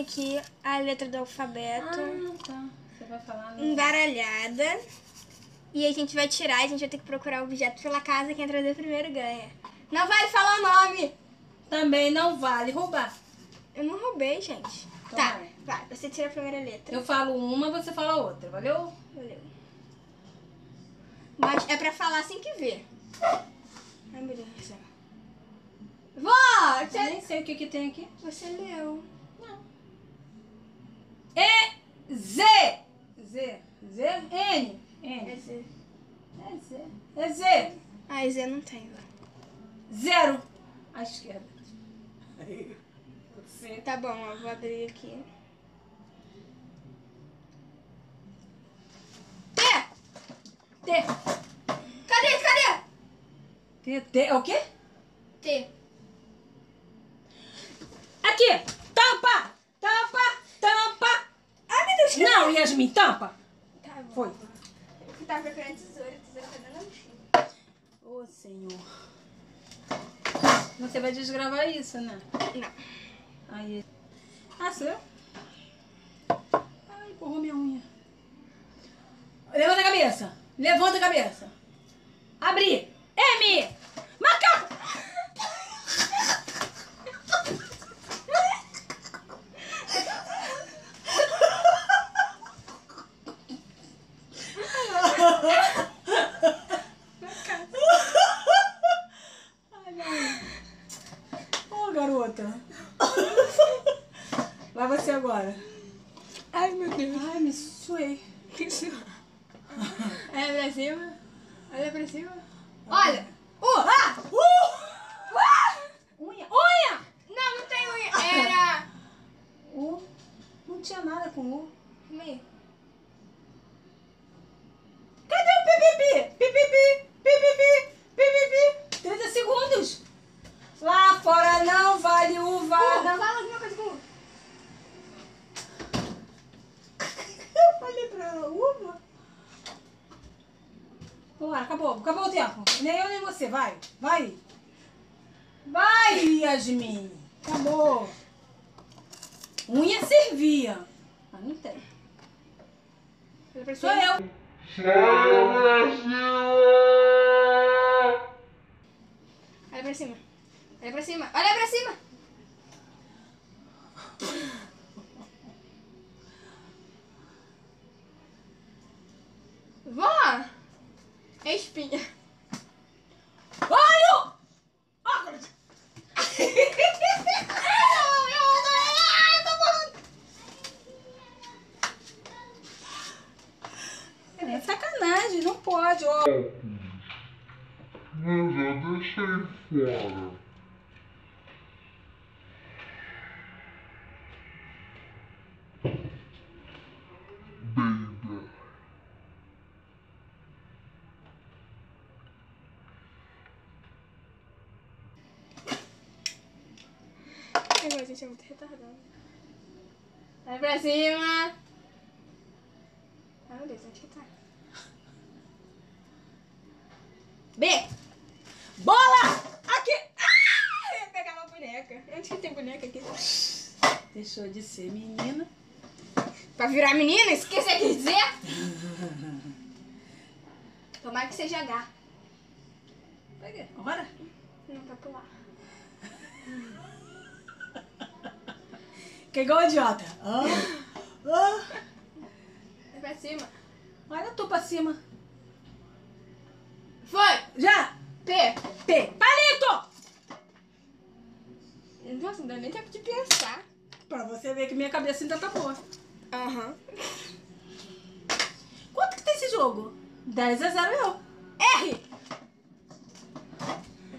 aqui a letra do alfabeto. Ah, tá. Você vai falar... Embaralhada. E a gente vai tirar, a gente vai ter que procurar o objeto pela casa. Quem trazer primeiro ganha. Não vale falar o nome! Também não vale roubar. Eu não roubei, gente. Então tá, vai. Você tira a primeira letra. Eu falo uma, você fala outra, valeu? Valeu. Mas é pra falar assim que vê. Ai, meu Deus do céu. Vó! Eu nem sei o que tem aqui. Você leu. Não. Z. Z. Z. N. N. É Z. É Z. É Z. Ah, Z não tem, vó. 0. À esquerda. Você. Tá bom, ó, vou abrir aqui. T! T. Cadê? T. T. É o quê? T. Aqui. Tampa. Tampa. Tampa. Ai, meu Deus. Não, Yasmin, tampa. Tá bom. Foi. Eu tava procurando tesoura tá dando no chão. Ô, Senhor. Você vai desgravar isso, né? Não. Aí. Ah, sou eu? Ai, empurrou minha unha. Levanta a cabeça. Levanta a cabeça. Abrir. M. Macaco. Ô, garota. Vai você agora. Ai, meu Deus. Ai, me suei. Isso. Olha pra cima. Olha pra cima. Olha. Unha. Unha. Não, não tem unha. Era... U. Não tinha nada com U. Calma aí. Cadê o pipipi? Pipipi. Pipipi. Pipipi. 30 segundos. Lá fora não vale uva. Não. Fala alguma coisa com... Eu falei pra ela, uva. Vamos lá, acabou o tempo. Nem eu nem você, vai. Vai. Vai, Yasmin. Acabou. Unha servia. Mas não tem. Olha pra Sou cima. eu. Olha pra cima. Olha pra cima. Olha pra cima. Vó! É espinha. Olho! É sacanagem, não pode, ó. Eu já deixei fora. Baby. Agora a gente é muito retardado. Olha pra cima. Ai, meu Deus, onde que tá? B. Bola! Aqui! Eu ia pegar uma boneca. Onde que tem boneca aqui? Deixou de ser menina. Pra virar menina? Isso que você quer dizer? Tomara que seja H. Vai, bora. Não, pra pular. Que igual idiota. Olha pra cima. Olha tu pra cima. Foi! Já! P. P. Palito! Nossa, não dá nem tempo de pensar. Pra você ver que minha cabeça ainda tá boa. Aham. Quanto que tem esse jogo? 10-0 eu. R!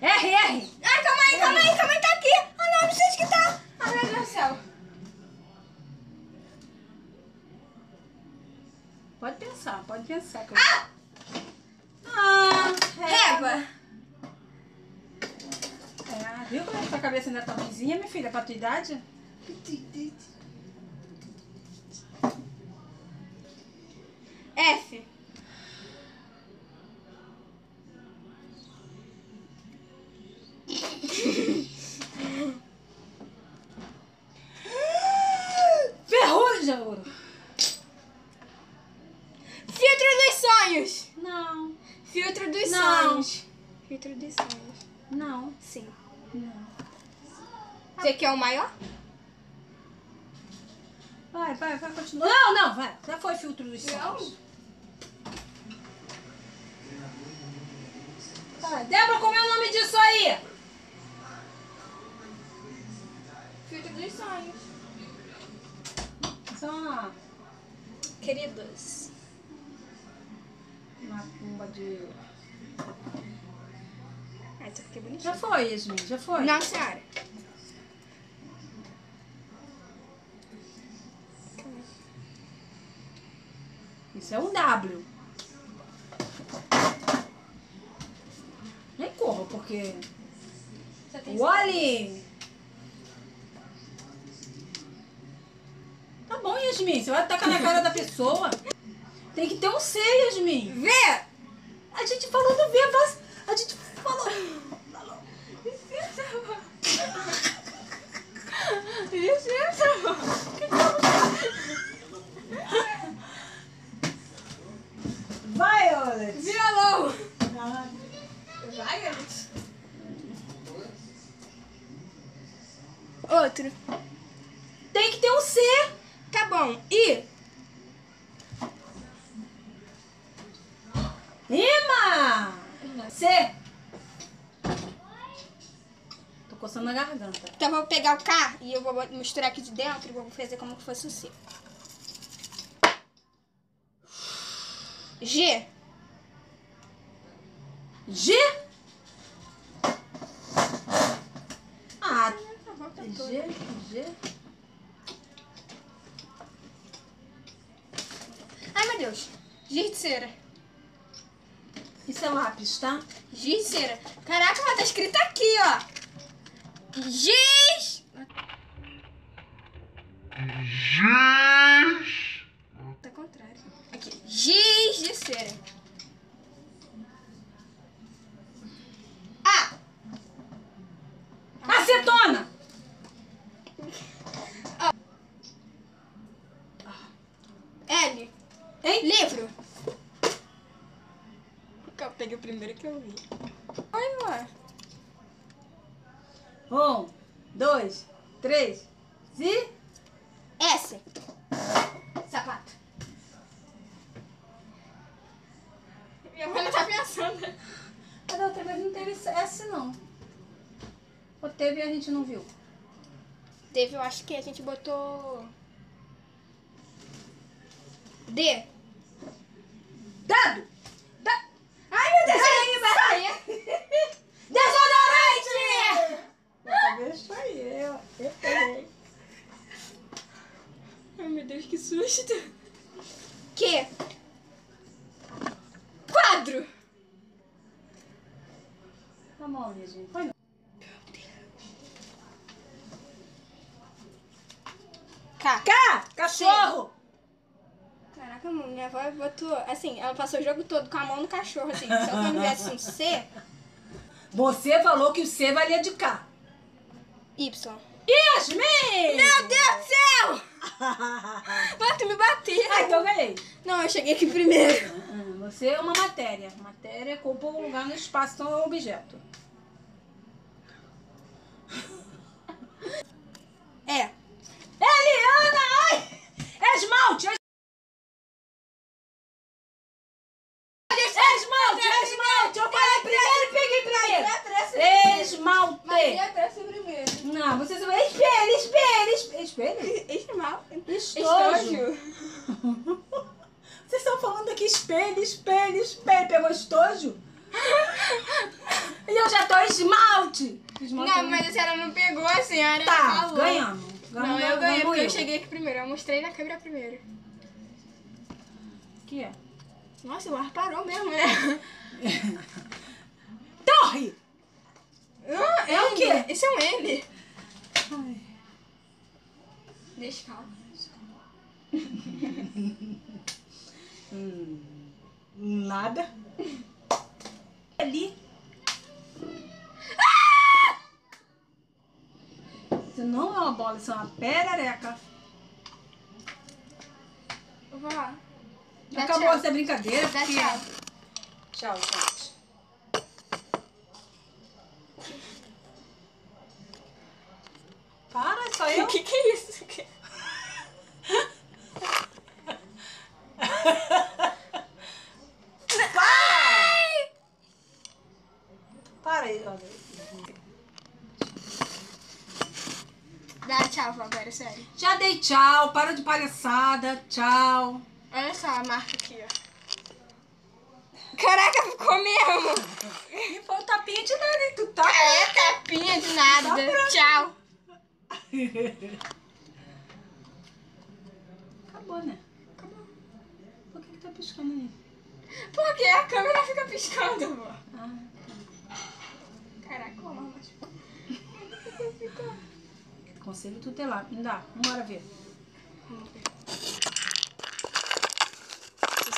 R. Ai, calma aí, tá aqui! Ah, não sei onde que tá! Ai, meu Deus do céu. Pode pensar. Que eu... Ah! Régua! É, viu como é que tua cabeça ainda tá ruimzinha, minha filha, pra tua idade? F. sonhos. Filtro de sonhos. Não. Sim. Não. Você quer o maior? Vai, continua. Não, vai. Já foi filtro dos Não. sonhos. Vai. Débora, como é o nome disso aí? Filtro dos sonhos. Só Queridos. uma pumba de... Ah, isso aqui é bonitinho. Já foi, Yasmin, já foi. Não, senhora. Isso é um W. Nem corra, porque... Só tem Olhe! Tá bom, Yasmin, você vai tacar na cara da pessoa. Tem que ter um C, Yasmin. Vê! A gente falou do V, a gente falou... Violet! Violão! Ah, Violet. Outro. tem que ter um C. Tá bom. E? Rima! C. Tô coçando a garganta. Então eu vou pegar o K e eu vou misturar aqui de dentro e vou fazer como que fosse o C. G. G? Ah, G. Ai, meu Deus. Giz de cera. Isso é lápis, tá? Giz de cera. Caraca, mas tá escrito aqui, ó. Giz. Giz. Tá contrário. Aqui. Giz de cera. A. Acetona! L. Hein? Livro. Eu peguei o primeiro que eu vi. Oi, amor. 1, 2, 3, e... S. Sapato. Minha mãe não tá pensando. A da outra vez não teve S, não. Ou teve e a gente não viu? Teve, eu acho que a gente botou... D. Dado! Ai, meu Deus, aí, Desodorante! Dessa vez foi eu peguei. Ai, meu Deus, que susto. Que? Quadro. Tá bom, minha gente. Foi. K. Cá! Cachorro! Caraca, minha avó botou... Assim, ela passou o jogo todo com a mão no cachorro, assim. Só quando viesse um C, Você falou que o C valia de K. Y. Yasmin! Meu Deus do céu! Vai, tu me bateu. Ah, então eu ganhei. Não, eu cheguei aqui primeiro. Você é uma matéria. Matéria ocupa um lugar no espaço, então é um objeto. É. Eliana! Ai! Esmalte! Esmalte! Eu falei primeiro e peguei primeiro! Esmalte! atrás primeiro. Não, você só... Espelho! Esmalte. Estojo! Vocês estão falando aqui espelho! Pegou estojo? E eu já tô esmalte! Não, mas a senhora não pegou, a senhora Tá, falou. ganhamos. Não, eu ganhei porque eu cheguei aqui primeiro. Eu mostrei na câmera primeiro. O que é? Nossa, o ar parou mesmo, né? Torre! Ah, É o N. quê? Isso é um N. Ai. Deixa calma. Nada. Ali. Isso não é uma bola, isso é uma perereca. Vó. Dá Acabou tchau. essa brincadeira. Dá porque- tchau. Tchau, gente. entendeu? Que é isso? Para aí, olha. Dá tchau, agora, sério. Já dei tchau, para de palhaçada, tchau. Olha só a marca aqui, ó. Caraca, ficou mesmo. E foi o tapinha de nada, hein? Tu tá... É, tapinha de nada. Tá pronto. Tchau. Acabou, né? Acabou. Por que tá piscando aí? Por que a câmera fica piscando, amor? Ah, Caraca, ó, mas... conselho tutelar. Me dá, bora ver.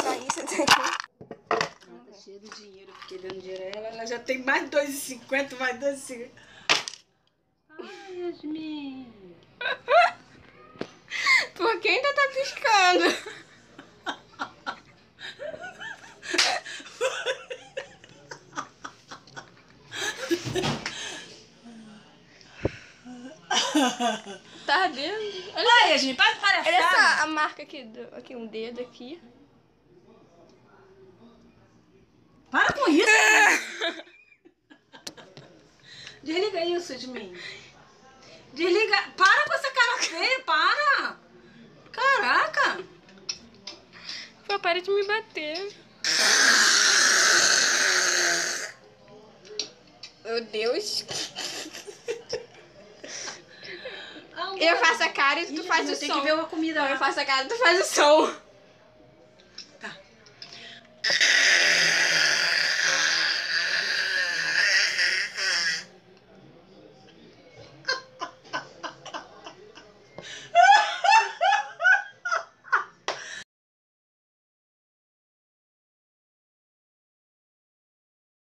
Só isso daqui. Tá cheia de dinheiro, fiquei dando dinheiro a ela. Ela já tem mais de 2,50, mais 2,50. Ai, Yasmin. Por que ainda tá piscando? Tá vendo? Olha, Yasmin, para de palhaçada. Olha só a marca aqui, aqui um dedo aqui. Para com isso. Desliga isso, Yasmin. Desliga. Para com essa cara feia, para. Caraca. Pô, para de me bater. Meu Deus. Eu faço a cara e tu faz o som. Tem que ver a comida Não, lá. eu faço a cara e tu faz o som.